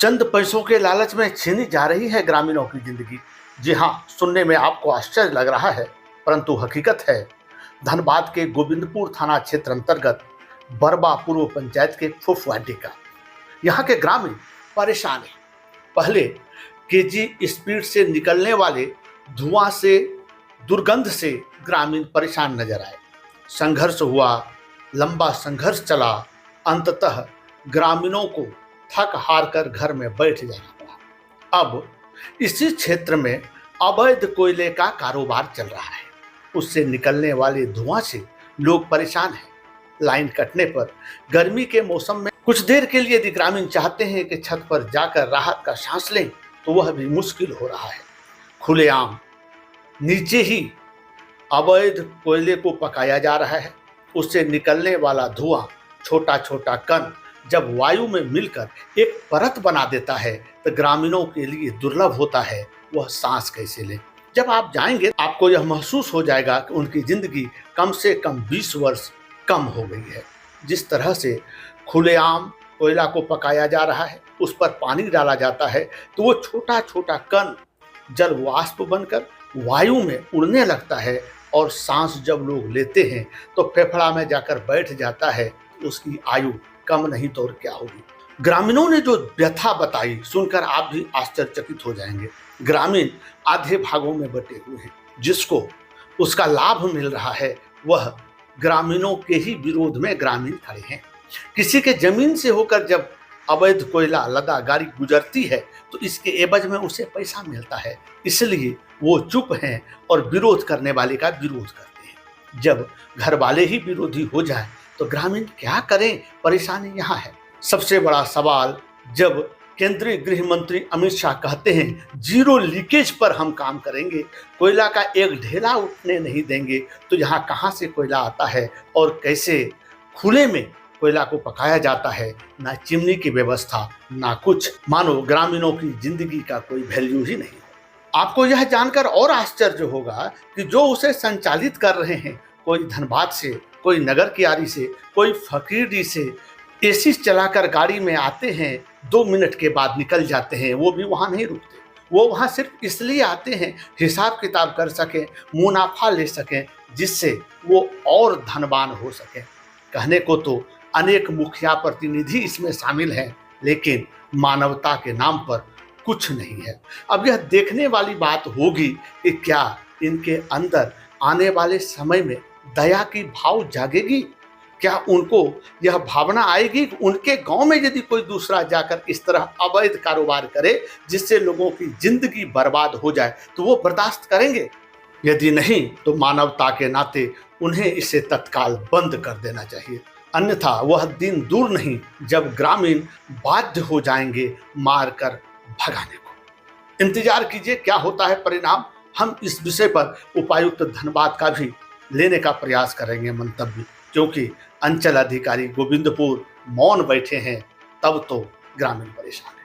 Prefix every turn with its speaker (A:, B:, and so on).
A: चंद पैसों के लालच में छीनी जा रही है ग्रामीणों की जिंदगी। जी हाँ, सुनने में आपको आश्चर्य लग रहा है, परंतु हकीकत है धनबाद के गोविंदपुर थाना क्षेत्र अंतर्गत बरबा पूर्व पंचायत के फुफवाडी का। यहाँ के ग्रामीण परेशान हैं। पहले केजी स्पीड से निकलने वाले धुआं से, दुर्गंध से ग्रामीण परेशान नजर आए। संघर्ष हुआ, लंबा संघर्ष चला, अंततः ग्रामीणों को थक हार कर घर में बैठ जाना पड़ा। अब इसी क्षेत्र में अवैध कोयले का कारोबार चल रहा है। उससे निकलने वाले धुआं से लोग परेशान हैं। लाइन कटने पर गर्मी के मौसम में कुछ देर के लिए यदि ग्रामीण चाहते हैं कि छत पर जाकर राहत का सांस लें, तो वह भी मुश्किल हो रहा है। खुलेआम नीचे ही अवैध कोयले को पकाया जा रहा है। उससे निकलने वाला धुआं, छोटा छोटा कण जब वायु में मिलकर एक परत बना देता है, तो ग्रामीणों के लिए दुर्लभ होता है वह सांस कैसे लें। जब आप जाएंगे आपको यह महसूस हो जाएगा कि उनकी जिंदगी कम से कम 20 वर्ष कम हो गई है। जिस तरह से खुलेआम कोयला को पकाया जा रहा है, उस पर पानी डाला जाता है, तो वो छोटा छोटा कण जल वाष्प बनकर वायु में उड़ने लगता है और सांस जब लोग लेते हैं तो फेफड़ा में जाकर बैठ जाता है। उसकी आयु कम नहीं तो और क्या होगी। ग्रामीणों ने जो व्यथा बताई सुनकर आप भी आश्चर्यचकित हो जाएंगे। ग्रामीण आधे भागों में बटे हुए हैं। जिसको उसका लाभ मिल रहा है वह ग्रामीणों के ही विरोध में ग्रामीण खड़े हैं। किसी के जमीन से होकर जब अवैध कोयला लदा गाड़ी गुजरती है तो इसके एवज में उसे पैसा मिलता है, इसलिए वो चुप हैं और विरोध करने वाले का विरोध करते हैं। जब घर वाले ही विरोधी हो जाए तो ग्रामीण क्या करें, परेशानी यहाँ है। सबसे बड़ा सवाल, जब केंद्रीय गृह मंत्री अमित शाह कहते हैं जीरो लीकेज पर हम काम करेंगे, कोयला का एक ढेला उठने नहीं देंगे, तो यहाँ कहाँ से कोयला आता है और कैसे खुले में कोयला को पकाया जाता है। ना चिमनी की व्यवस्था, ना कुछ। मानो ग्रामीणों की जिंदगी का कोई वैल्यू ही नहीं। आपको यह जानकर और आश्चर्य होगा कि जो उसे संचालित कर रहे हैं, कोई धनबाद से, कोई नगर कियारी से, कोई फकीरडी से एसी चलाकर गाड़ी में आते हैं, 2 मिनट के बाद निकल जाते हैं। वो भी वहाँ नहीं रुकते। वो वहाँ सिर्फ इसलिए आते हैं हिसाब किताब कर सकें, मुनाफा ले सकें, जिससे वो और धनवान हो सकें। कहने को तो अनेक मुखिया प्रतिनिधि इसमें शामिल हैं, लेकिन मानवता के नाम पर कुछ नहीं है। अब यह देखने वाली बात होगी कि क्या इनके अंदर आने वाले समय में दया की भाव जागेगी। क्या उनको यह भावना आएगी कि उनके गांव में यदि कोई दूसरा जाकर इस तरह अवैध कारोबार करे जिससे लोगों की जिंदगी बर्बाद हो जाए, तो वो बर्दाश्त करेंगे? यदि नहीं तो मानवता के नाते उन्हें इसे तत्काल बंद कर देना चाहिए। अन्यथा वह दिन दूर नहीं जब ग्रामीण बाध्य हो जाएंगे मारकर भगाने को। इंतजार कीजिए क्या होता है परिणाम। हम इस विषय पर उपायुक्त धनबाद का भी लेने का प्रयास करेंगे मंतव्य, क्योंकि अंचल अधिकारी गोविंदपुर मौन बैठे हैं, तब तो ग्रामीण परेशान है।